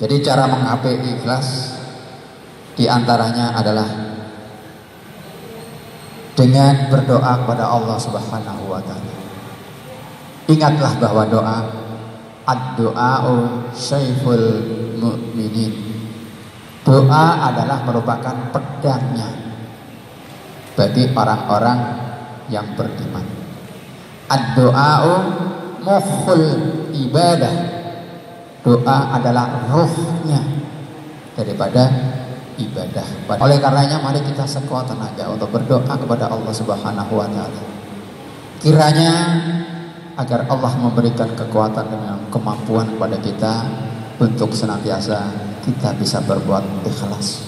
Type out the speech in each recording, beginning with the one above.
Jadi cara menggapai ikhlas diantaranya adalah dengan berdoa kepada Allah Subhanahu wa Ta'ala. Ingatlah bahwa doa ad-du'a'u syaikhul mu'minin. Doa adalah merupakan pedangnya bagi orang-orang yang beriman. Ad-du'a'u mukhul ibadah. Doa adalah ruhnya daripada ibadah. Oleh karenanya mari kita sekuat tenaga untuk berdoa kepada Allah Subhanahu wa Ta'ala. Kiranya agar Allah memberikan kekuatan dan kemampuan kepada kita untuk senantiasa kita bisa berbuat ikhlas.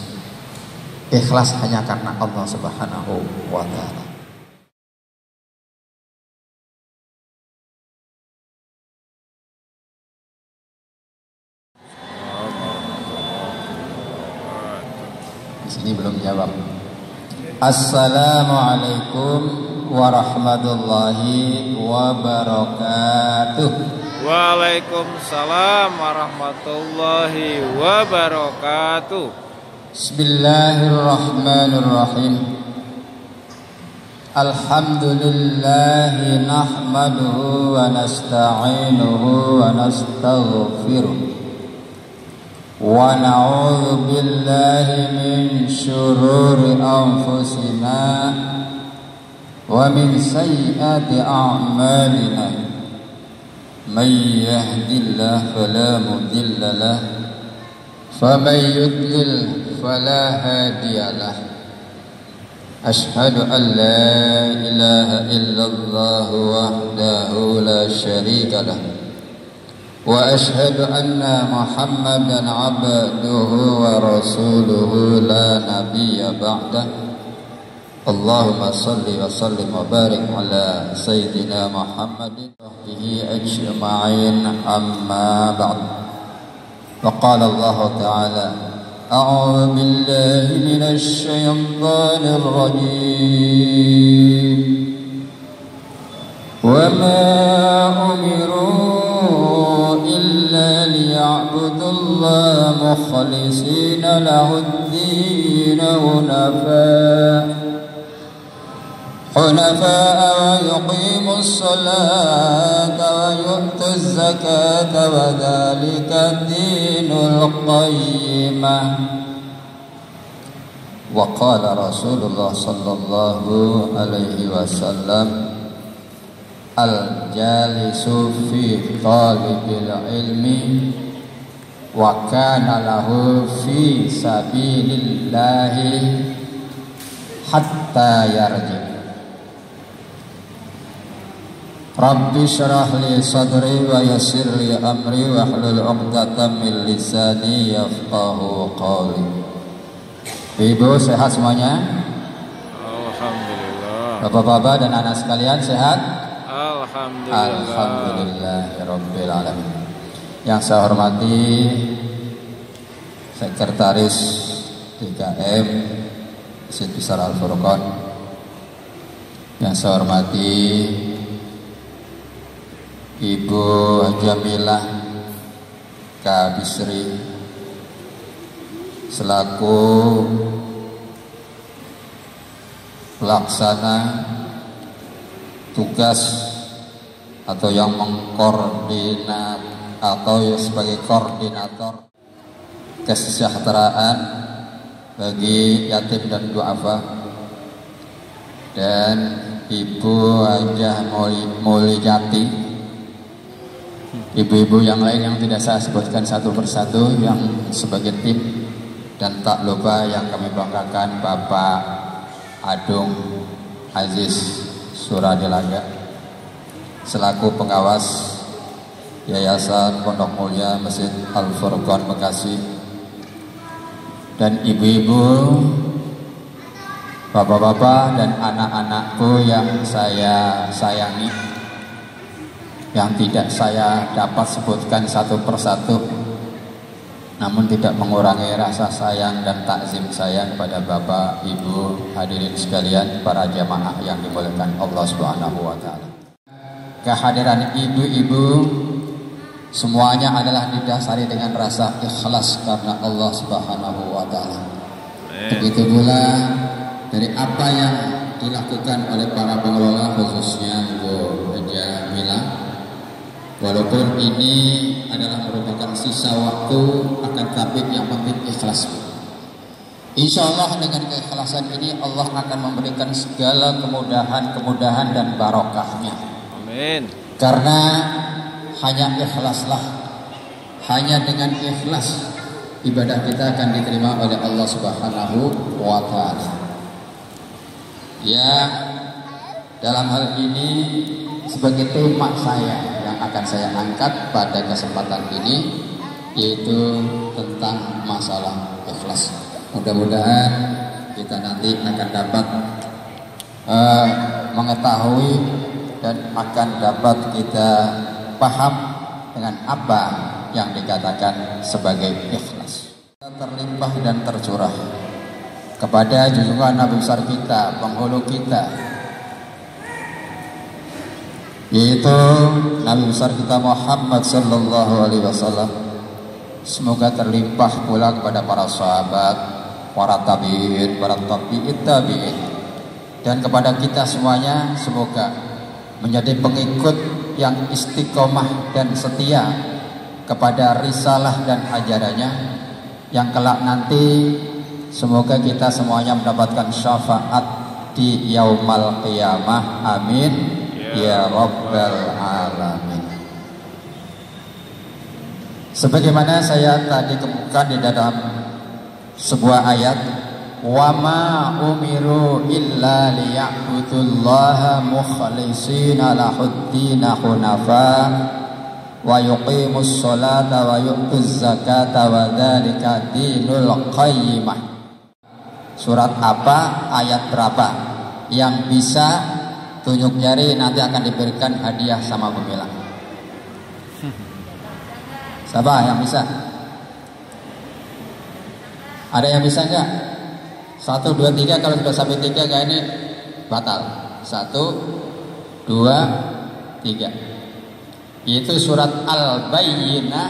Ikhlas hanya karena Allah Subhanahu wa Ta'ala. Ini belum jawab. Assalamualaikum warahmatullahi wabarakatuh. Waalaikumsalam warahmatullahi wabarakatuh. Bismillahirrahmanirrahim. Alhamdulillahi nahmaduhu wa nasta'inuhu wa nastaghfiruh. ونعوذ بالله من شرور أنفسنا ومن سيئات أعمالنا من يهد الله فلا مضل له ومن يضلل فلا هادي له أشهد أن لا إله إلا الله وحده لا شريك له وأشهد أن محمدا عبده ورسوله لا نبي بعده اللهم صل وسلم وبارك على سيدنا محمد وصحبه أجمعين أما بعد وقال الله تعالى أعوذ بالله من الشيطان الرجيم وما أمروا إلا ليعبدوا الله مخلصين له الدين حنفاء ويقيموا الصلاة ويؤتوا الزكاة وذلك الدين القيمة وقال رسول الله صلى الله عليه وسلم al-jalisu fi talibil ilmi wa kana lahu fi sabilillahi hatta yarji. Rabbi syrah li sadri wa yassir li amri wa hlul 'uqdatam min lisani yafqahu qawli. Ibu sehat semuanya? Alhamdulillah. Bapak-bapak dan anak sekalian sehat? Alhamdulillah. Alhamdulillahirabbil alamin. Yang saya hormati Sekretaris 3M Masjid Besar Al-Furqan. Yang saya hormati Ibu Jamilah Kabisri selaku pelaksana tugas atau yang mengkoordinat atau sebagai koordinator kesejahteraan bagi yatim dan duafa, dan Ibu Hajah Mulyati, ibu-ibu yang lain yang tidak saya sebutkan satu persatu yang sebagai tim, dan tak lupa yang kami banggakan Bapak Adung Aziz Suradilaga selaku pengawas Yayasan Pondok Mulia Masjid Al-Furqan Bekasi, dan ibu-ibu, bapak-bapak dan anak-anakku yang saya sayangi, yang tidak saya dapat sebutkan satu persatu, namun tidak mengurangi rasa sayang dan takzim saya kepada Bapak, Ibu, hadirin sekalian, para jamaah yang dimuliakan Allah Subhanahu wa Ta'ala. Kehadiran ibu-ibu Semuanya adalah didasari dengan rasa ikhlas karena Allah Subhanahu wa taala. Begitu pula dari apa yang dilakukan oleh para pengelola, khususnya Bu Jamila. Walaupun ini adalah merupakan sisa waktu, akan tapi yang penting ikhlas. Insya Allah dengan keikhlasan ini Allah akan memberikan segala kemudahan dan barokahnya. Amin. Karena hanya ikhlaslah, hanya dengan ikhlas ibadah kita akan diterima oleh Allah Subhanahu wa taala. Ya, dalam hal ini sebagai tema saya yang akan saya angkat pada kesempatan ini, yaitu tentang masalah ikhlas. Mudah-mudahan kita nanti akan dapat mengetahui dan akan dapat kita paham dengan apa yang dikatakan sebagai ikhlas. Kita terlimpah dan tercurah kepada junjungan Nabi besar kita, penghulu kita, yaitu Nabi besar kita Muhammad sallallahu alaihi wasallam. Semoga terlimpah pula kepada para sahabat, para tabi'in, para tabi'in, dan kepada kita semuanya, semoga menjadi pengikut yang istiqomah dan setia kepada risalah dan ajarannya, yang kelak nanti semoga kita semuanya mendapatkan syafaat di yaumal qiyamah. Amin ya rabbal alamin. Sebagaimana saya tadi kemukakan di dalam sebuah ayat, wa ma umiru illa liya'budullaha mukhlishina lahuddin hunafa wa yuqimus sholata wa yu'tuz zakata wa dzalika dinul qayyimah. Surat apa, ayat berapa? Yang bisa tunjuk jari nanti akan diberikan hadiah sama pemilang. Siapa yang bisa? Ada yang bisa enggak? 1, 2, 3. Kalau sudah sampai 3 kayak ini batal. 1, 2, 3. Itu surat Al-Bayyinah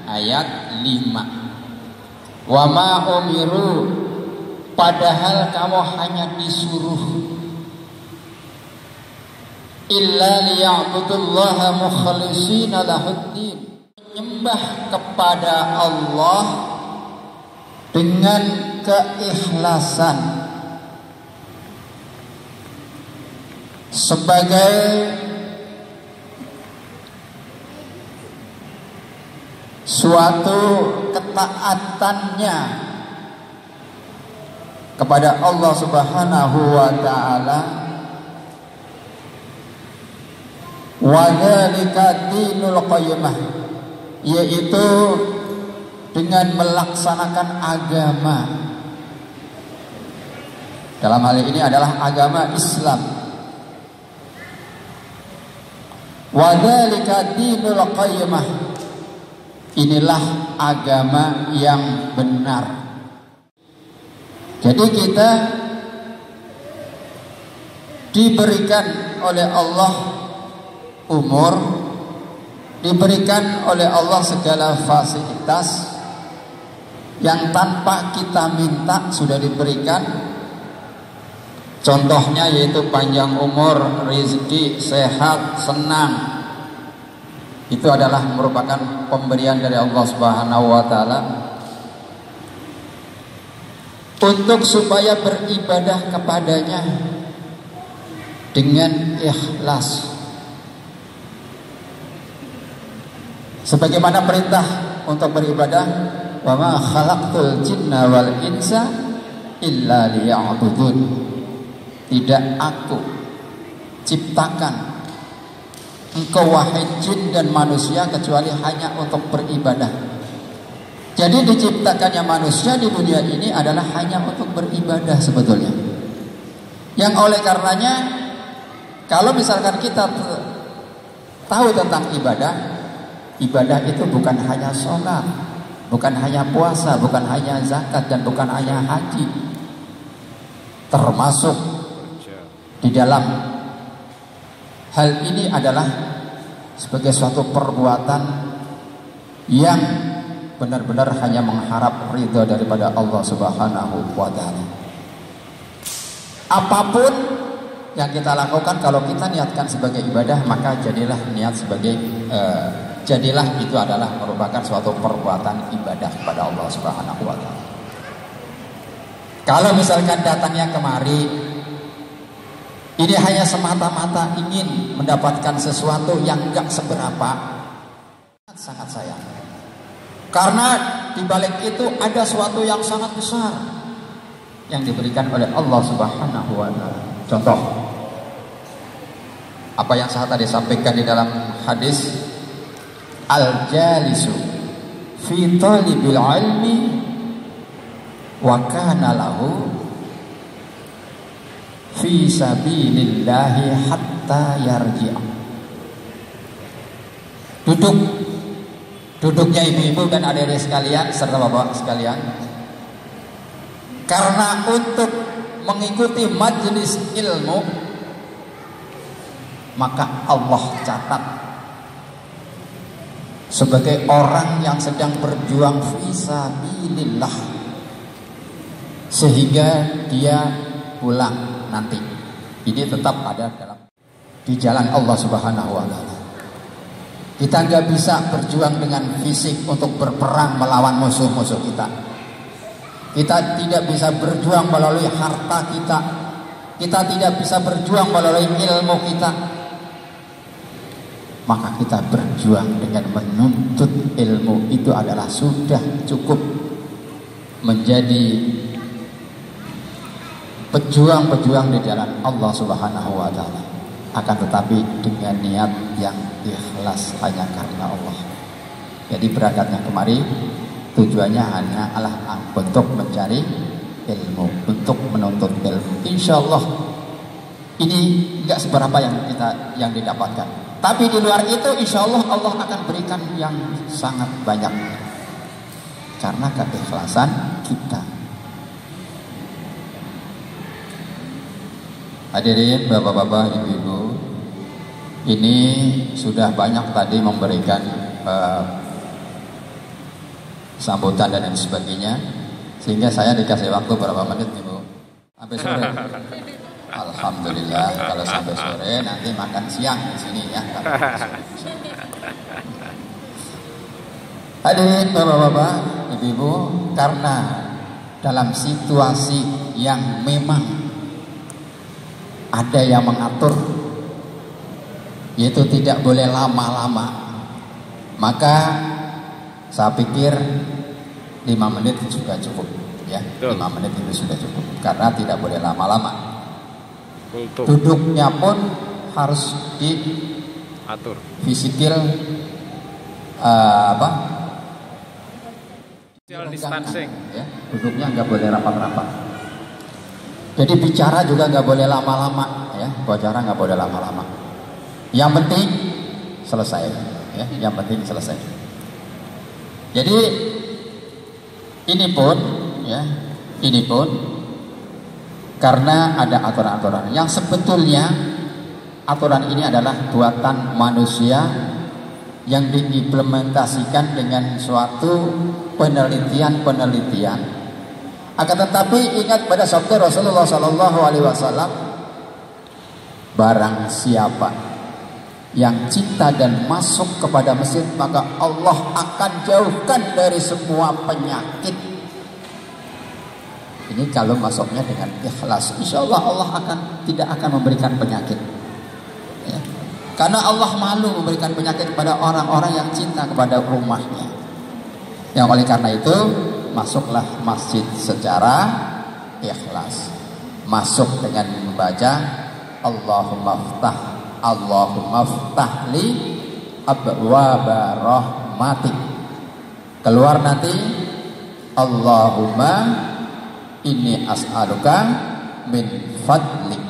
ayat 5. Wa ma umiru, padahal kamu hanya disuruh illa liya'budullaha mukhlishina lahuddin, menyembah kepada Allah dengan keikhlasan sebagai suatu ketaatannya kepada Allah Subhanahu wa taala. Wa dzalika dinul qayyimah, yaitu dengan melaksanakan agama. Dalam hal ini adalah agama Islam. Wa dzalika dinul qayyimah, inilah agama yang benar. Jadi kita diberikan oleh Allah umur, diberikan oleh Allah segala fasilitas yang tanpa kita minta sudah diberikan. Contohnya yaitu panjang umur, rezeki, sehat, senang. Itu adalah merupakan pemberian dari Allah Subhanahu wa taala untuk supaya beribadah kepadanya dengan ikhlas. Sebagaimana perintah untuk beribadah, wa ma khalaqtul jinna wal insa illa liya'budun. Tidak aku ciptakan engkau wahai jin dan manusia kecuali hanya untuk beribadah. Jadi diciptakannya manusia di dunia ini adalah hanya untuk beribadah sebetulnya. Yang oleh karenanya, kalau misalkan kita tahu tentang ibadah, ibadah itu bukan hanya sholat, bukan hanya puasa, bukan hanya zakat, dan bukan hanya haji. Termasuk di dalam hal ini adalah sebagai suatu perbuatan yang benar-benar hanya mengharap ridha daripada Allah Subhanahu wa taala. Apapun yang kita lakukan, kalau kita niatkan sebagai ibadah, maka jadilah niat sebagai jadilah itu adalah merupakan suatu perbuatan ibadah kepada Allah Subhanahu wa taala. Kalau misalkan datangnya kemari ini hanya semata-mata ingin mendapatkan sesuatu yang enggak seberapa, sangat sayang. Karena di balik itu ada sesuatu yang sangat besar yang diberikan oleh Allah Subhanahu wa taala. Contoh apa yang saya tadi sampaikan di dalam hadis, al-jalisu fi talibil ilmi wa kana lahu fi sabilillahi hatta yarji'a. Duduknya ibu-ibu dan adik-adik sekalian serta bapak sekalian, karena untuk mengikuti majelis ilmu, maka Allah catat sebagai orang yang sedang berjuang fi sabilillah, sehingga dia pulang nanti ini tetap ada di jalan Allah Subhanahu wa taala. Kita nggak bisa berjuang dengan fisik untuk berperang melawan musuh-musuh kita. Kita tidak bisa berjuang melalui harta kita. Kita tidak bisa berjuang melalui ilmu kita. Maka kita berjuang dengan menuntut ilmu, itu adalah sudah cukup menjadi pejuang-pejuang di jalan Allah Subhanahu wa taala. Akan tetapi dengan niat yang ikhlas hanya karena Allah. Jadi berangkatnya kemari tujuannya hanya adalah untuk mencari ilmu, untuk menuntut ilmu. Insya Allah ini enggak seberapa yang didapatkan. Tapi di luar itu insya Allah Allah akan berikan yang sangat banyak karena keikhlasan kita. Hadirin bapak-bapak, ibu-ibu, ini sudah banyak tadi memberikan sambutan dan lain sebagainya, sehingga saya dikasih waktu berapa menit ibu? Sampai sore. Alhamdulillah, kalau sampai sore nanti makan siang di sini ya. Hadirin bapak-bapak, ibu-ibu, karena dalam situasi yang memang ada yang mengatur, yaitu tidak boleh lama-lama, maka saya pikir 5 menit juga cukup ya. 5 menit itu sudah cukup karena tidak boleh lama-lama. Duduknya pun harus diatur, physical social distancing ya. Duduknya nggak boleh rapat-rapat. Jadi bicara juga nggak boleh lama-lama ya, bicara nggak boleh lama-lama. Yang penting selesai ya, yang penting selesai. Jadi ini pun karena ada aturan-aturan yang sebetulnya aturan ini adalah buatan manusia yang diimplementasikan dengan suatu penelitian. Akan tetapi ingat pada sabda Rasulullah SAW, barang siapa yang cinta dan masuk kepada masjid, maka Allah akan jauhkan dari semua penyakit. Ini kalau masuknya dengan ikhlas, insya Allah Allah tidak akan memberikan penyakit ya. Karena Allah malu memberikan penyakit kepada orang-orang yang cinta kepada rumahnya. Yang oleh karena itu masuklah masjid secara ikhlas. Masuk dengan membaca Allahumma ftah li abwaba rahmatik. Keluar nanti Allahumma inni as'aluka min fadlik.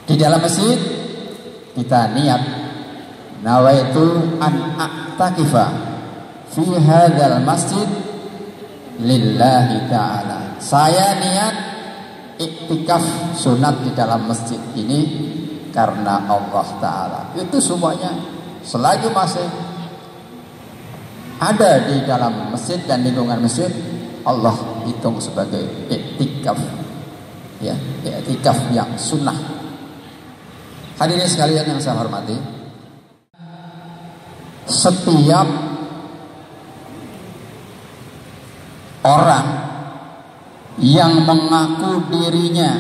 Di dalam masjid kita niat nawaitu an a'takifa fi hadzal masjid lillahi ta'ala. Saya niat iktikaf sunat di dalam masjid ini karena Allah Ta'ala. Itu semuanya selagi masih ada di dalam masjid dan lingkungan masjid, Allah hitung sebagai i'tikaf, ya, i'tikaf yang sunnah. Hadirin sekalian yang saya hormati, setiap orang yang mengaku dirinya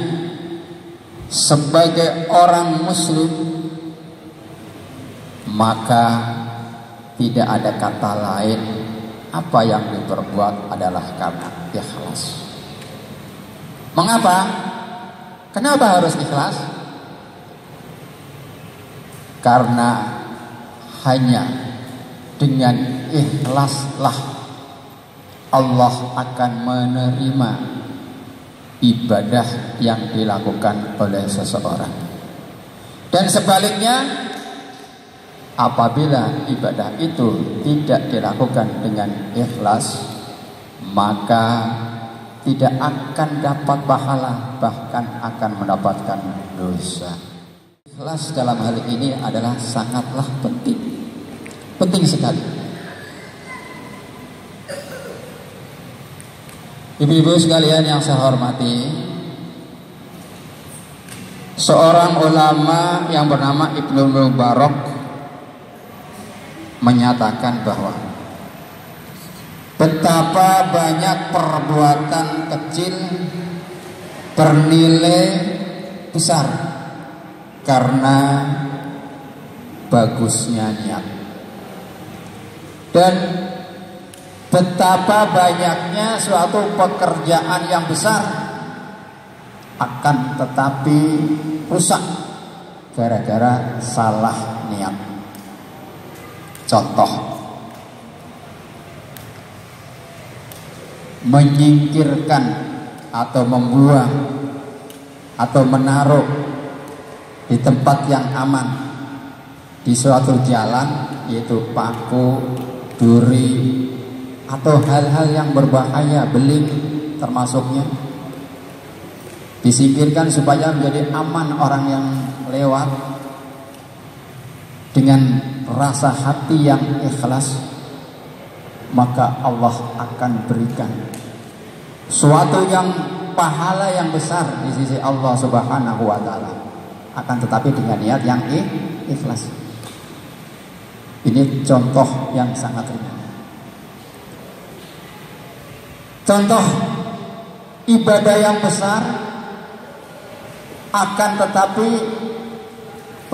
sebagai orang muslim, maka tidak ada kata lain, apa yang diperbuat adalah karena ikhlas. Mengapa? Kenapa harus ikhlas? Karena hanya dengan ikhlaslah Allah akan menerima ibadah yang dilakukan oleh seseorang. Dan sebaliknya, apabila ibadah itu tidak dilakukan dengan ikhlas, maka tidak akan dapat pahala, bahkan akan mendapatkan dosa. Ikhlas dalam hal ini adalah sangatlah penting, penting sekali. Ibu-ibu sekalian yang saya hormati, seorang ulama yang bernama Ibnu Mubarak menyatakan bahwa betapa banyak perbuatan kecil bernilai besar karena bagusnya niat, dan betapa banyaknya suatu pekerjaan yang besar akan tetapi rusak gara-gara salah niat. Contoh, menyingkirkan atau membuang atau menaruh di tempat yang aman di suatu jalan, yaitu paku, duri, atau hal-hal yang berbahaya, beling termasuknya, disingkirkan supaya menjadi aman orang yang lewat. Dengan rasa hati yang ikhlas, maka Allah akan berikan suatu yang pahala yang besar di sisi Allah Subhanahu wa ta'ala, akan tetapi dengan niat yang ikhlas. Ini contoh yang sangat ringan. Contoh ibadah yang besar akan tetapi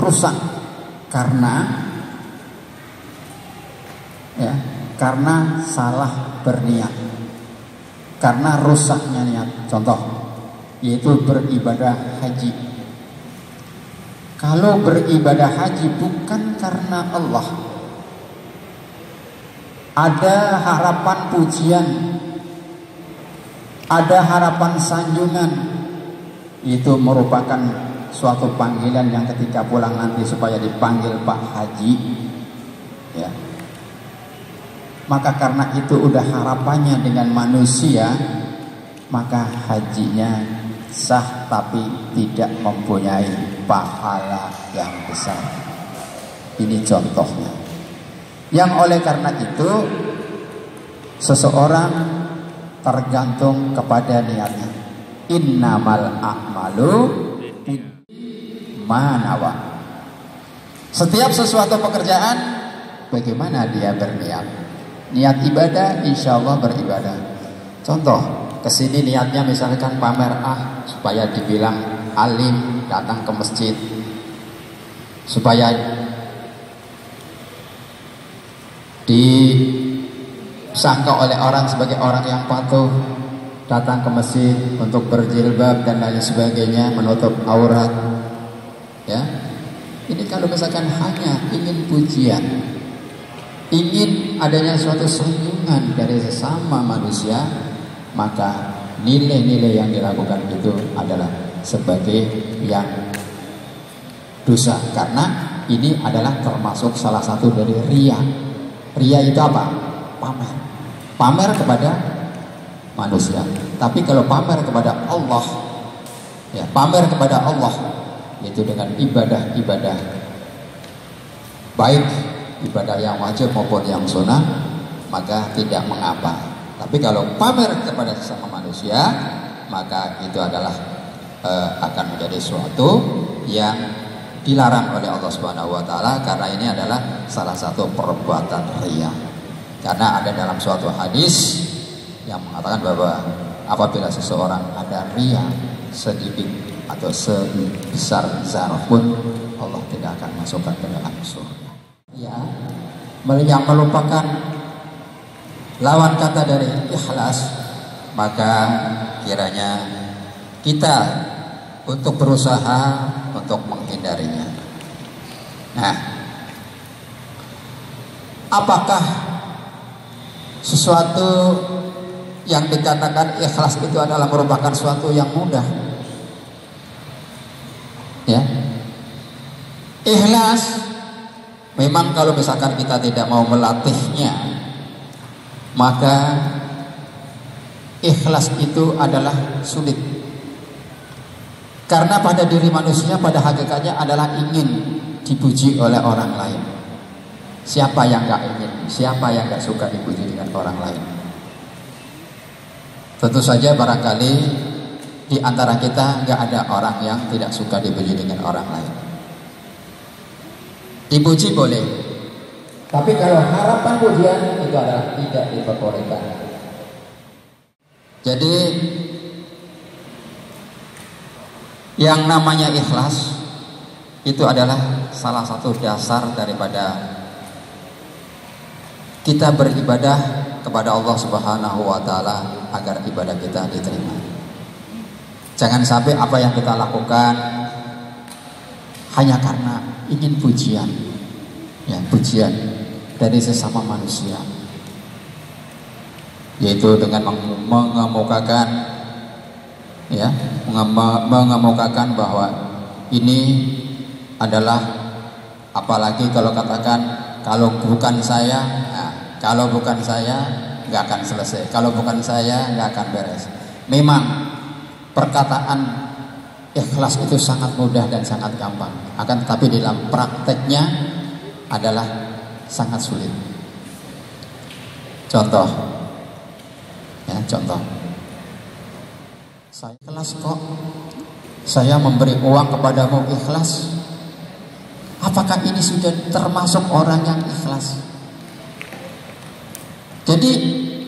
rusak karena salah berniat, karena rusaknya niat. Contoh yaitu beribadah haji. Kalau beribadah haji bukan karena Allah, ada harapan pujian, ada harapan sanjungan, itu merupakan suatu panggilan yang ketika pulang nanti supaya dipanggil Pak Haji, ya. Maka karena itu udah harapannya dengan manusia, maka hajinya sah tapi tidak mempunyai pahala yang besar. Ini contohnya. Yang oleh karena itu seseorang tergantung kepada niatnya. Innamal a'malu manawa. Setiap sesuatu pekerjaan, bagaimana dia berniat. Niat ibadah, insya Allah beribadah. Contoh, kesini niatnya misalkan pamer supaya dibilang alim, datang ke masjid, supaya disangka oleh orang sebagai orang yang patuh, datang ke masjid untuk berjilbab dan lain sebagainya, menutup aurat, ya. Ini kalau misalkan hanya ingin pujian, ingin adanya suatu sanjungan dari sesama manusia, maka nilai-nilai yang dilakukan itu adalah sebagai yang dosa, karena ini adalah termasuk salah satu dari riya. Riya itu apa? Pamer. Pamer kepada manusia. Tapi kalau pamer kepada Allah, ya, pamer kepada Allah itu dengan ibadah-ibadah baik, ibadah yang wajib maupun yang sunnah, maka tidak mengapa. Tapi kalau pamer kepada sesama manusia, maka itu adalah akan menjadi sesuatu yang dilarang oleh Allah Subhanahu wa taala, karena ini adalah salah satu perbuatan riya. Karena ada dalam suatu hadis yang mengatakan bahwa apabila seseorang ada riya sedikit atau sebesar zarah pun, Allah tidak akan masukkan ke dalam surga. Ya, yang melupakan lawan kata dari ikhlas, maka kiranya kita untuk berusaha untuk menghindarinya. Nah, apakah sesuatu yang dikatakan ikhlas itu adalah merupakan sesuatu yang mudah? Ya, ikhlas memang kalau misalkan kita tidak mau melatihnya, maka ikhlas itu adalah sulit. Karena pada diri manusia pada hakikatnya adalah ingin dipuji oleh orang lain. Siapa yang gak ingin? Siapa yang gak suka dipuji dengan orang lain? Tentu saja barangkali di antara kita gak ada orang yang tidak suka dipuji dengan orang lain. Dipuji boleh, tapi kalau harapan pujian itu adalah tidak diperbolehkan. Jadi yang namanya ikhlas itu adalah salah satu dasar daripada kita beribadah kepada Allah Subhanahu wa taala agar ibadah kita diterima. Jangan sampai apa yang kita lakukan hanya karena ingin pujian, ya, pujian dari sesama manusia, yaitu dengan mengemukakan, ya, mengemukakan bahwa ini adalah, apalagi kalau katakan kalau bukan saya, nah, kalau bukan saya nggak akan selesai, kalau bukan saya nggak akan beres. Memang perkataan ikhlas itu sangat mudah dan sangat gampang, akan tetapi dalam prakteknya adalah sangat sulit. Contoh, ya, contoh. Saya ikhlas kok, saya memberi uang kepadamu ikhlas. Apakah ini sudah termasuk orang yang ikhlas? Jadi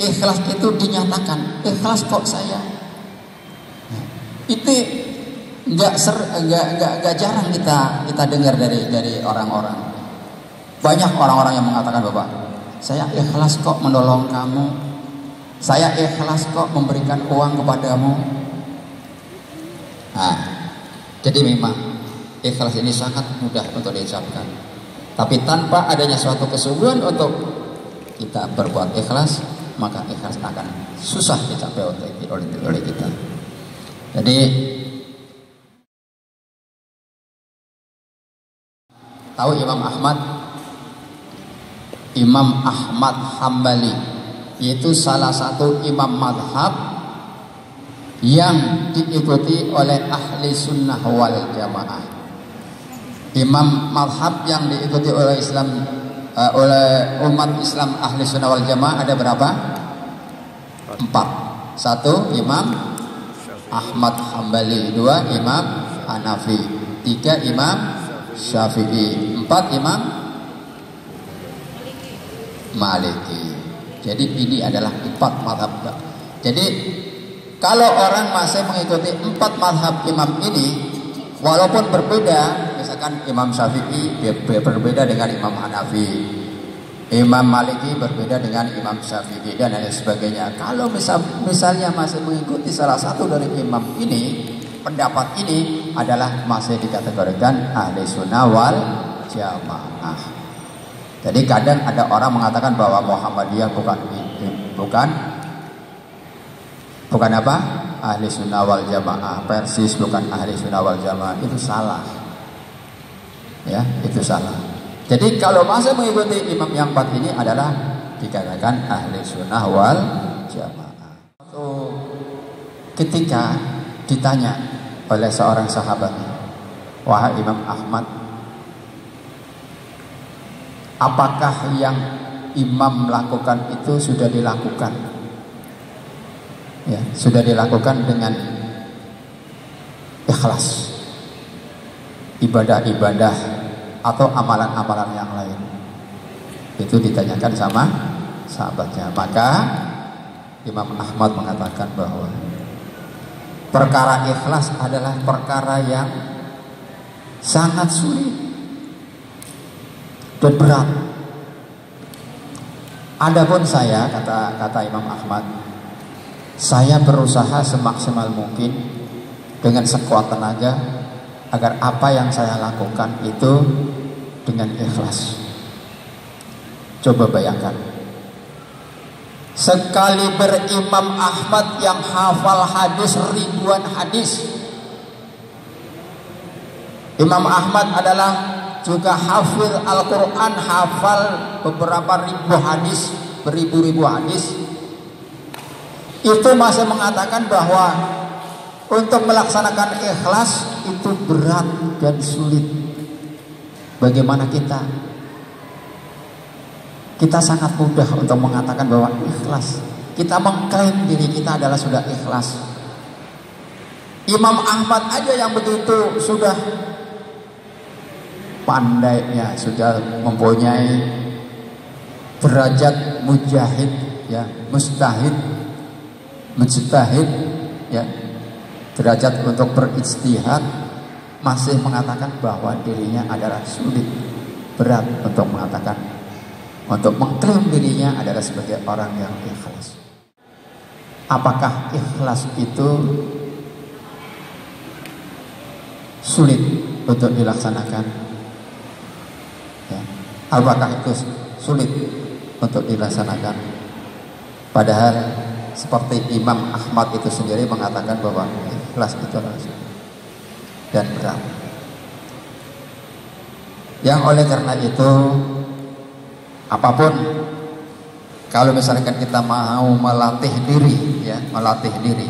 ikhlas itu dinyatakan, ikhlas kok saya. Itu nggak jarang kita dengar dari orang-orang. Banyak orang-orang yang mengatakan bahwa saya ikhlas kok menolong kamu, saya ikhlas kok memberikan uang kepadamu. Nah, jadi memang ikhlas ini sangat mudah untuk diucapkan, tapi tanpa adanya suatu kesungguhan untuk kita berbuat ikhlas, maka ikhlas akan susah dicapai oleh kita. Jadi tahu Imam Ahmad Hambali, yaitu salah satu imam madhab yang diikuti oleh ahli sunnah wal jamaah. Imam madhab yang diikuti oleh oleh umat Islam ahli sunnah wal jamaah ada berapa? 4. 1 Imam Ahmad Hambali, 2 Imam Hanafi, 3 Imam Syafi'i, 4 Imam Maliki. Jadi ini adalah 4 mazhab. Jadi kalau orang masih mengikuti 4 mazhab imam ini, walaupun berbeda, misalkan Imam Syafi'i berbeda dengan Imam Hanafi, Imam Maliki berbeda dengan Imam Syafi'i, dan lain sebagainya. Kalau misalnya masih mengikuti salah satu dari imam ini, pendapat ini adalah masih dikategorikan ahli sunnah wal jamaah. Jadi kadang ada orang mengatakan bahwa Muhammadiyah bukan apa? Ahli sunnah wal jamaah, Persis bukan ahli sunnah wal jamaah. Itu salah. Ya, itu salah. Jadi kalau masih mengikuti imam yang 4 ini adalah dikatakan ahli sunnah wal jamaah. Ketika ditanya oleh seorang sahabat, wahai Imam Ahmad, apakah yang imam lakukan itu sudah dilakukan, ya, sudah dilakukan dengan ikhlas, ibadah-ibadah atau amalan-amalan yang lain. Itu ditanyakan sama sahabatnya. Maka Imam Ahmad mengatakan bahwa perkara ikhlas adalah perkara yang sangat sulit dan berat. Adapun saya, kata Imam Ahmad, saya berusaha semaksimal mungkin dengan sekuat tenaga agar apa yang saya lakukan itu dengan ikhlas. Coba bayangkan, sekali berimam Ahmad yang hafal hadis ribuan hadis. Imam Ahmad adalah juga hafil Al-Quran, hafal beberapa ribu hadis, beribu-ribu hadis. Itu masih mengatakan bahwa untuk melaksanakan ikhlas itu berat dan sulit. Bagaimana kita? Kita sangat mudah untuk mengatakan bahwa ikhlas. Kita mengklaim diri kita adalah sudah ikhlas. Imam Ahmad aja yang begitu sudah pandainya, sudah mempunyai derajat mujahid, ya, mujtahid, ya, derajat untuk berijtihad, masih mengatakan bahwa dirinya adalah sulit, berat untuk mengatakan, untuk mengklaim dirinya adalah sebagai orang yang ikhlas. Apakah ikhlas itu sulit untuk dilaksanakan? Ya. Apakah itu sulit untuk dilaksanakan? Padahal seperti Imam Ahmad itu sendiri mengatakan bahwa ikhlas itu adalah sulit dan berat. Yang oleh karena itu, apapun, kalau misalkan kita mau melatih diri, ya, melatih diri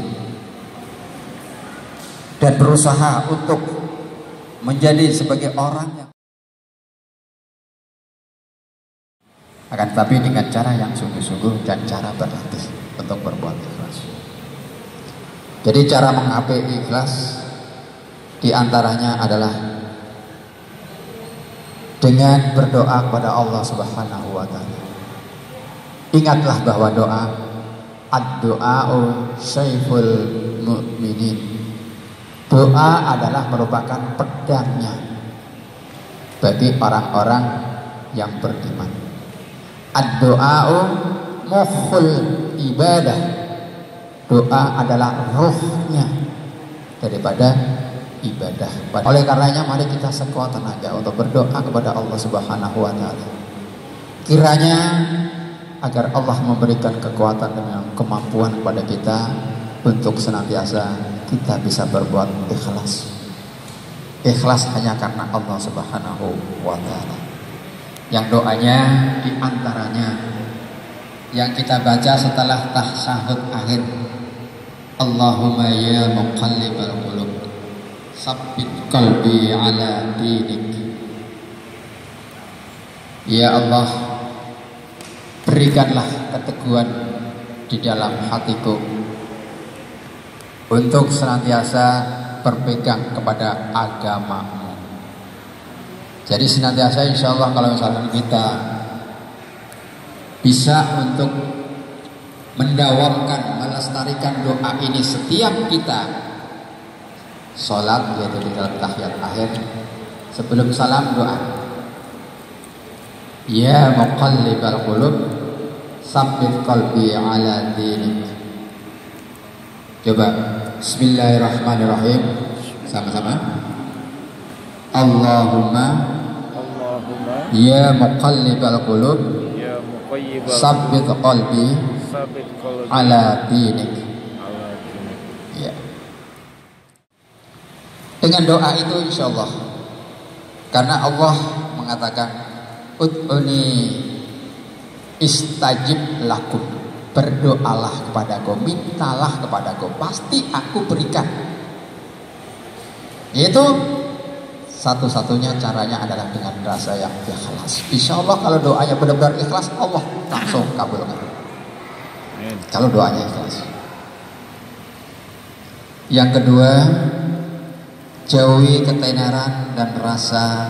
dan berusaha untuk menjadi sebagai orang yang, akan tetapi dengan cara yang sungguh-sungguh dan cara berlatih untuk berbuat ikhlas. Jadi cara mengapai ikhlas diantaranya adalah dengan berdoa kepada Allah Subhanahu wa Ta'ala. Ingatlah bahwa doa, ad-du'a'u syai'ul mu'minin. Doa adalah merupakan pedangnya bagi orang-orang yang beriman. Ad-du'a'u mukhul ibadah. Doa adalah rohnya daripada ibadah. Oleh karenanya mari kita sekuat tenaga untuk berdoa kepada Allah Subhanahu wa Ta'ala. Kiranya agar Allah memberikan kekuatan dan kemampuan kepada kita untuk senantiasa kita bisa berbuat ikhlas. Ikhlas hanya karena Allah Subhanahu wa Ta'ala. Yang doanya diantaranya yang kita baca setelah tasyahud akhir, Allahumma ya muqallibal qulub sabbit qalbi ala dinik. Ya Allah, berikanlah keteguhan di dalam hatiku untuk senantiasa berpegang kepada agama-Mu. Jadi senantiasa insya Allah kalau misalkan kita bisa untuk mendawamkan, melestarikan doa ini setiap kita sholat, yaitu di dalam tahiyat akhir sebelum salam doa, ya muqallibal qulub sabbit qalbi ala dinik. Coba bismillahirrahmanirrahim sama-sama. Allahumma ya muqallibal qulub sabbit qalbi ala dinik. Ya. Dengan doa itu insyaallah, karena Allah mengatakan ud'uni istajib lakum, berdoalah kepadaku, mintalah kepadaku, pasti aku berikan. Yaitu satu-satunya caranya adalah dengan rasa yang ikhlas. Insya Allah kalau doanya benar-benar ikhlas, Allah langsung kabulkan. Kalau doanya ikhlas. Yang kedua, jauhi ketenaran dan rasa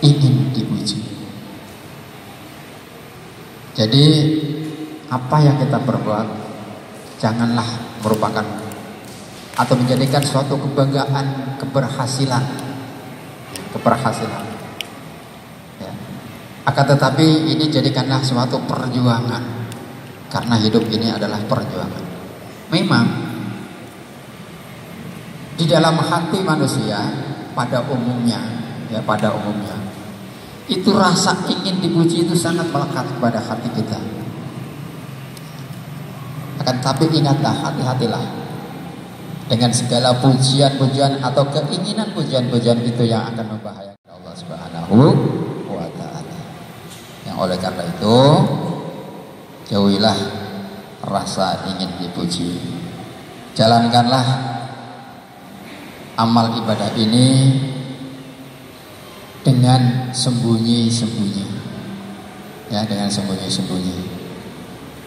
ingin dipuji. Jadi apa yang kita perbuat janganlah merupakan atau menjadikan suatu kebanggaan, keberhasilan. Ya. Akan tetapi ini jadikanlah suatu perjuangan, karena hidup ini adalah perjuangan. Memang di dalam hati manusia pada umumnya, itu rasa ingin dipuji itu sangat melekat pada hati kita. Akan tetapi ingatlah, hati-hatilah dengan segala pujian-pujian atau keinginan pujian-pujian itu yang akan membahayakan Allah Subhanahu wa ta'ala. Yang oleh karena itu, jauhilah rasa ingin dipuji. Jalankanlah amal ibadah ini dengan sembunyi-sembunyi. Ya, dengan sembunyi-sembunyi.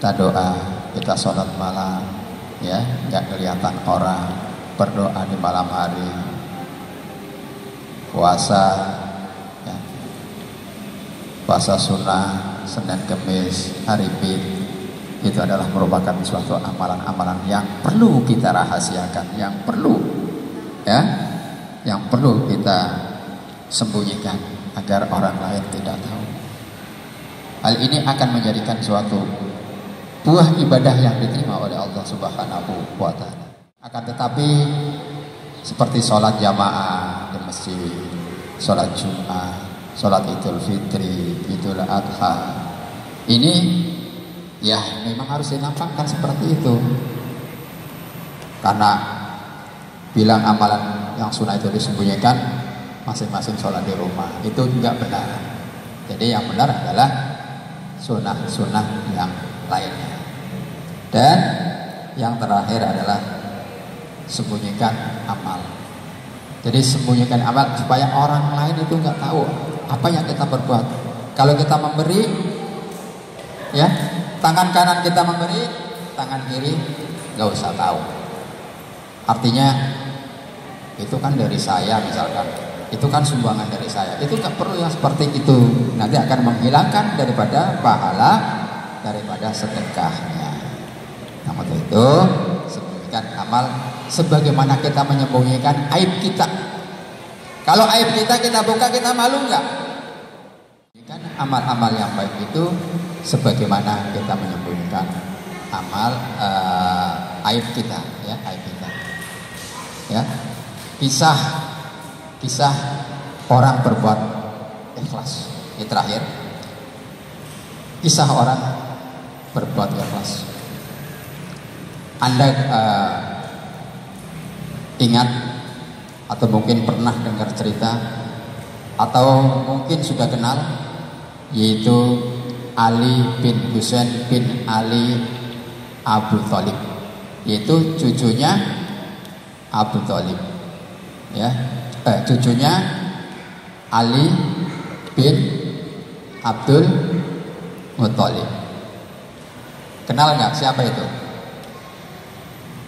Kita doa, kita sholat malam, ya, nggak kelihatan orang, berdoa di malam hari, puasa, ya, puasa sunnah, Senin Kemis, hari Bid, itu adalah merupakan suatu amalan-amalan yang perlu kita rahasiakan, yang perlu kita sembunyikan agar orang lain tidak tahu. Hal ini akan menjadikan suatu buah ibadah yang diterima oleh Allah Subhanahu wa ta'ala. Akan tetapi seperti sholat jamaah di masjid, sholat Jumat, sholat Idul Fitri, Idul Adha, ini ya memang harus dinampakkan seperti itu. Karena bilang amalan yang sunnah itu disembunyikan, masing-masing sholat di rumah, itu juga benar. Jadi yang benar adalah sunnah-sunnah yang lainnya. Dan yang terakhir adalah sembunyikan amal. Jadi sembunyikan amal supaya orang lain itu nggak tahu apa yang kita berbuat. Kalau kita memberi, ya, tangan kanan kita memberi, tangan kiri nggak usah tahu. Artinya itu kan dari saya misalkan, itu kan sumbangan dari saya. Itu nggak perlu yang seperti itu. Nanti akan menghilangkan daripada pahala, daripada sedekahnya. Nah, untuk itu sembunyikan amal sebagaimana kita menyembunyikan aib kita. Kalau aib kita buka, kita malu nggak? Kan amal-amal yang baik itu sebagaimana kita menyembunyikan amal aib kita, ya, aib kita. Ya, kisah orang berbuat ikhlas. Ini terakhir, kisah orang berbuat ikhlas. Anda ingat atau mungkin pernah dengar cerita atau mungkin sudah kenal, yaitu Ali bin Husain bin Ali Abu Thalib, yaitu cucunya Abu Thalib, ya, cucunya Ali bin Abdul Muthalib. Kenal nggak siapa itu?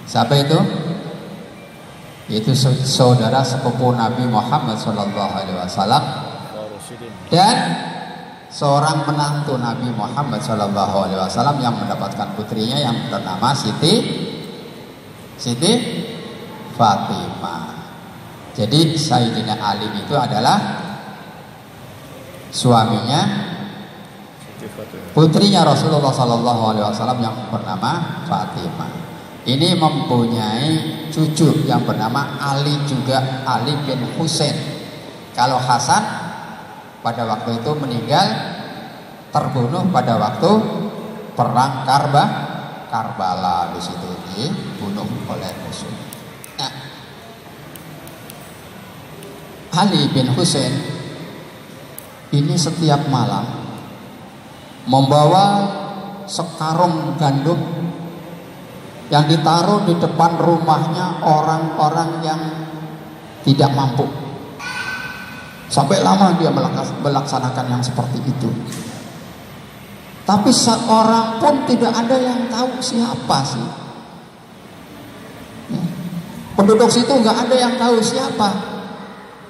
Siapa itu? Yaitu saudara sepupu Nabi Muhammad SAW dan seorang menantu Nabi Muhammad SAW yang mendapatkan putrinya yang bernama Siti Fatimah. Jadi Sayyidina Ali itu adalah suaminya putrinya Rasulullah SAW yang bernama Fatimah. Ini mempunyai cucu yang bernama Ali, juga Ali bin Husain. Kalau Hasan pada waktu itu meninggal, terbunuh pada waktu perang Karbala, di situ dibunuh oleh musuh. Nah, Ali bin Husain ini setiap malam membawa sekarung gandum yang ditaruh di depan rumahnya orang-orang yang tidak mampu. Sampai lama dia melaksanakan yang seperti itu. Tapi seorang pun tidak ada yang tahu siapa sih. Penduduk situ nggak ada yang tahu siapa.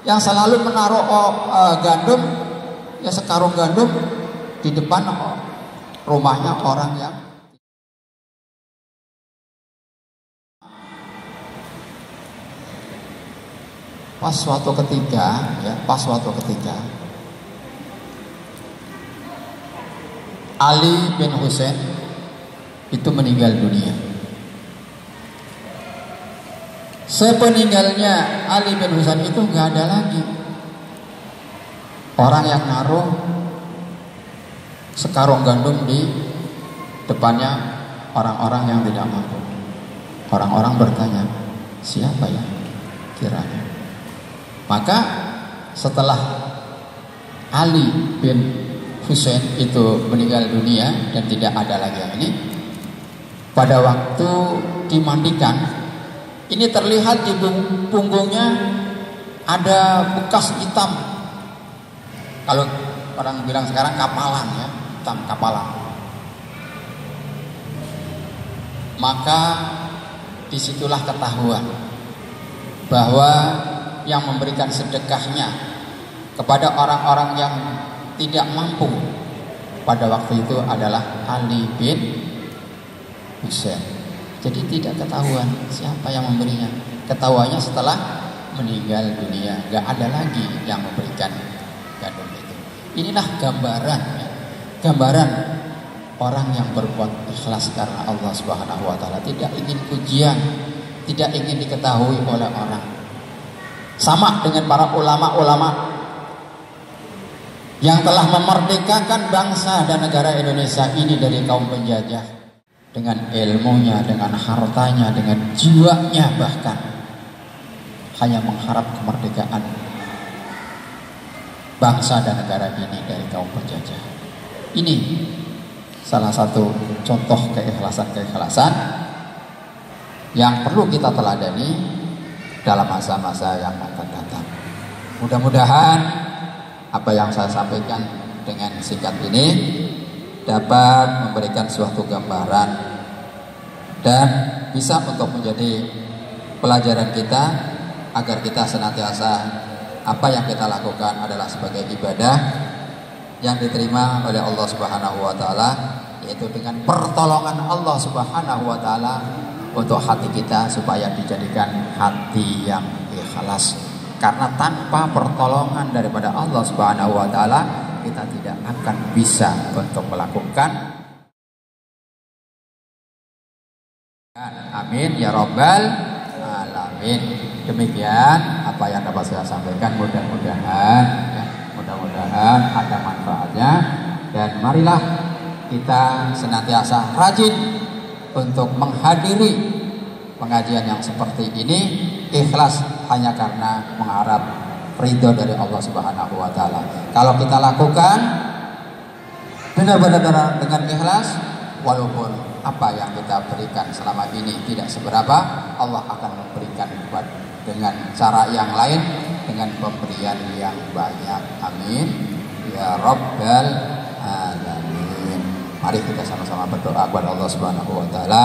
Yang selalu menaruh gandum, ya sekarung gandum di depan rumahnya orang yang pas suatu ketika Ali bin Husain itu meninggal dunia. Sepeninggalnya Ali bin Husain itu nggak ada lagi orang yang naruh sekarung gandum di depannya orang-orang yang tidak mampu. Orang-orang bertanya, siapa ya kiranya? Maka setelah Ali bin Husain itu meninggal dunia dan tidak ada lagi yang ini, pada waktu dimandikan, ini terlihat di punggungnya ada bekas hitam. Kalau orang bilang sekarang kapalan ya, hitam kapalan. Maka disitulah ketahuan bahwa yang memberikan sedekahnya kepada orang-orang yang tidak mampu pada waktu itu adalah Ali bin Husain. Jadi tidak ketahuan siapa yang memberinya. Ketahuannya setelah meninggal dunia. Gak ada lagi yang memberikan gandum itu. Inilah gambaran ya. Gambaran orang yang berbuat ikhlas karena Allah Subhanahu wa taala, tidak ingin pujian, tidak ingin diketahui oleh orang. Sama dengan para ulama-ulama yang telah memerdekakan bangsa dan negara Indonesia ini dari kaum penjajah, dengan ilmunya, dengan hartanya, dengan jiwanya, bahkan hanya mengharap kemerdekaan bangsa dan negara ini dari kaum penjajah. Ini salah satu contoh keikhlasan yang perlu kita teladani dalam masa-masa yang akan datang. Mudah-mudahan apa yang saya sampaikan dengan singkat ini dapat memberikan suatu gambaran dan bisa untuk menjadi pelajaran kita, agar kita senantiasa apa yang kita lakukan adalah sebagai ibadah yang diterima oleh Allah Subhanahu wa taala, yaitu dengan pertolongan Allah Subhanahu wa taala untuk hati kita supaya dijadikan hati yang ikhlas. Karena tanpa pertolongan daripada Allah Subhanahu wa taala, kita tidak akan bisa untuk melakukan. Amin ya rabbal alamin. Demikian apa yang dapat saya sampaikan, mudah-mudahan ada manfaatnya, dan marilah kita senantiasa rajin untuk menghadiri pengajian yang seperti ini, ikhlas hanya karena mengharap ridho dari Allah Subhanahu wa taala. Kalau kita lakukan benar-benar dengan ikhlas, walaupun apa yang kita berikan selama ini tidak seberapa, Allah akan memberikan dengan cara yang lain, dengan pemberian yang banyak. Amin ya rabbal alamin. Mari kita sama-sama berdoa kepada Allah Subhanahu wa taala,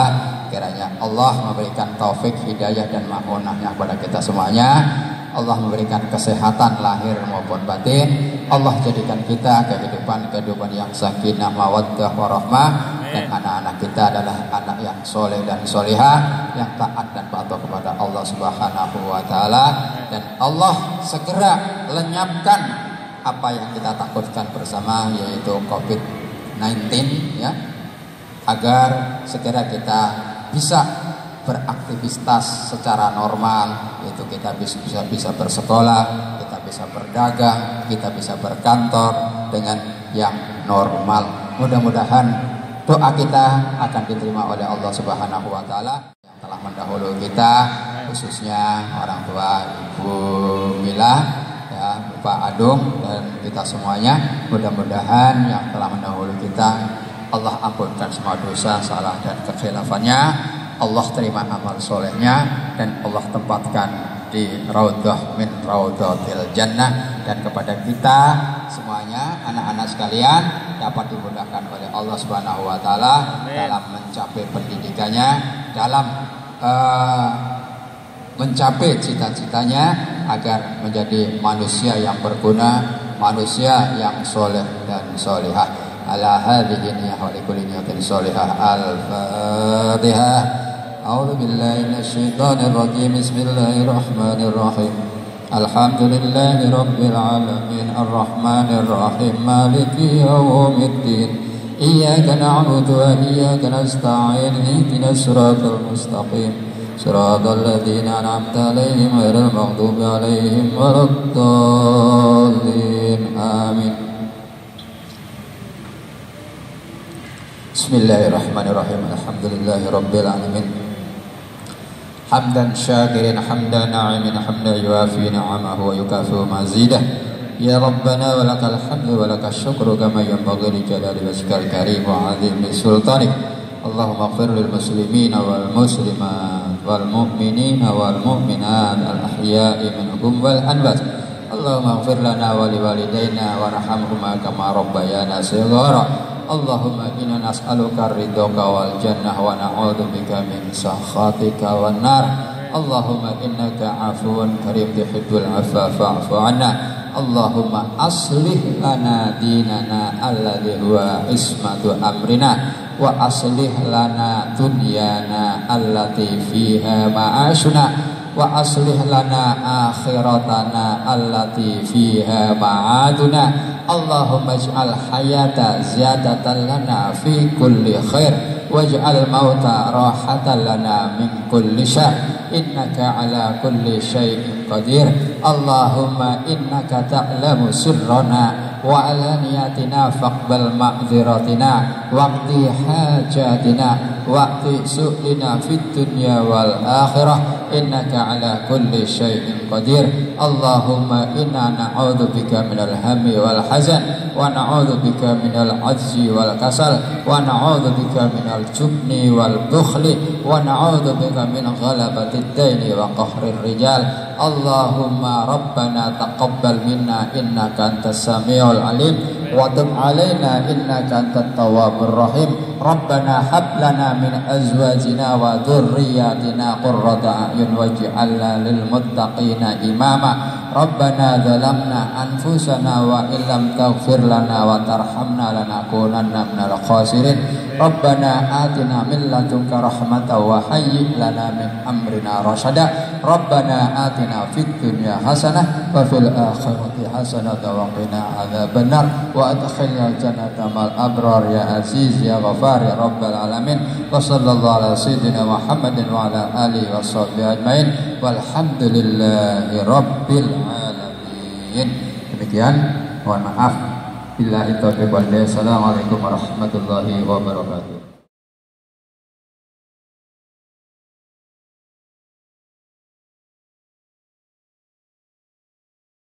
kiranya Allah memberikan taufik, hidayah dan ma'unahnya kepada kita semuanya. Allah memberikan kesehatan lahir maupun batin. Allah jadikan kita kehidupan yang sakinah, mawaddah, warahmah, dan anak-anak kita adalah anak yang soleh dan solihah, yang taat dan patuh kepada Allah Subhanahu wa taala. Dan Allah segera lenyapkan apa yang kita takutkan bersama, yaitu COVID-19 ya, agar segera kita bisa beraktivitas secara normal, yaitu kita bisa bersekolah, kita bisa berdagang, kita bisa berkantor dengan yang normal. Mudah-mudahan doa kita akan diterima oleh Allah Subhanahu wa taala yang telah mendahului kita, khususnya orang tua Ibu Mila, ya, Bapak Adung, dan kita semuanya. Mudah-mudahan yang telah mendahului kita Allah ampunkan semua dosa, salah dan kekhilafannya. Allah terima amal solehnya, dan Allah tempatkan di raudhah min raudhatil jannah, dan kepada kita semuanya anak-anak sekalian dapat dimudahkan oleh Allah Subhanahu wa taala dalam mencapai pendidikannya, dalam mencapai cita-citanya agar menjadi manusia yang berguna, manusia yang soleh dan solehah. Ala hadhihi niyyah wa likulli niyatin solehah. Al-Fatihah. A'udzu billahi minasyaitonir rajim. Bismillahirrahmanirrahim. Alhamdulillahi rabbil alamin arrahmanir rahim maliki yaumiddin. Iyyaka na'budu wa iyyaka nasta'in ihdinas siratal mustaqim siratal ladzina an'amta 'alaihim ghairil maghdubi 'alaihim waladdallin. Amin. Bismillahirrahmanirrahim. Alhamdulillahi rabbil alamin. Hamdan syakirin hamdan na'imin hamdan yuafi ni'amahu wa yukafi'u mazidah. Ya Rabbana walakal hamdu walakal syukru kama yanbaghi li jalali wajhikal karim wa 'azimi sultanik. Allahumma ighfir lil muslimina wal muslimat wal mu'minina wal mu'minat al ahya'i minhum wal amwat. Allahumma ighfir lana wa liwalidayna warhamhuma kama rabbayana shighara. Allahumma inna nas'aluka ridhoka wal jannah wa na'udzubika min sakhatika wan nar. Allahumma innaka 'afuwun karim tuhibbul 'afwa fa'fu 'anna. Allahumma aslih lana dinana alladhi huwa ismatu amrina wa aslih lana dunyana allati fiha ma'ashuna wa aslih lana akhiratana allati fiha ma'aduna. Allahumma ij'al hayata ziyadatan lana fi kulli khair waj'al mauta rahatan lana min kulli syarr innaka ala kulli syai'in qadir. Allahumma innaka ta'lamu sirrana wa alaniyatina faqbal ma'dziratina waqti hajatina waqti su'lina fid dunya wal akhirah innaka ala kulli syai'in qadir. Allahumma inna na'udzubika minal hammi wal hazan wa na'udzubika minal ajzi wal kasal wa na'udzubika minal jubni wal bukhli wa na'udzubika min ghalabatid daini wa qahrir rijal. Allahumma rabbana taqabbal minna innaka antas samiul alim wa tub alaina innaka antat tawwabur rahim. Rabbana hab lana min azwajina wa dhurriyyatina qurrata a'yun waj'alna lil muttaqina imama. Rabbana zalamna anfusana wa illam taghfir lana wa tarhamna lanakunanna minal khasirin. Rabbana atina min ladunka rahmatan wa hayyi lana min amrina rasyada. Rabbana atina fid dunya hasanah wa fil akhirati hasanah wa qina adzabannar wa adkhilna jannata mal abrar ya aziz ya ghafar ya rabbal alamin. Wa sallallahu ala sayyidina Muhammadin wa ala alihi washabbihi ajmain walhamdulillahi rabbil alamin. Demikian, mohon maaf. Billahi taufiq wal hidayah. Assalamualaikum warahmatullahi wabarakatuh.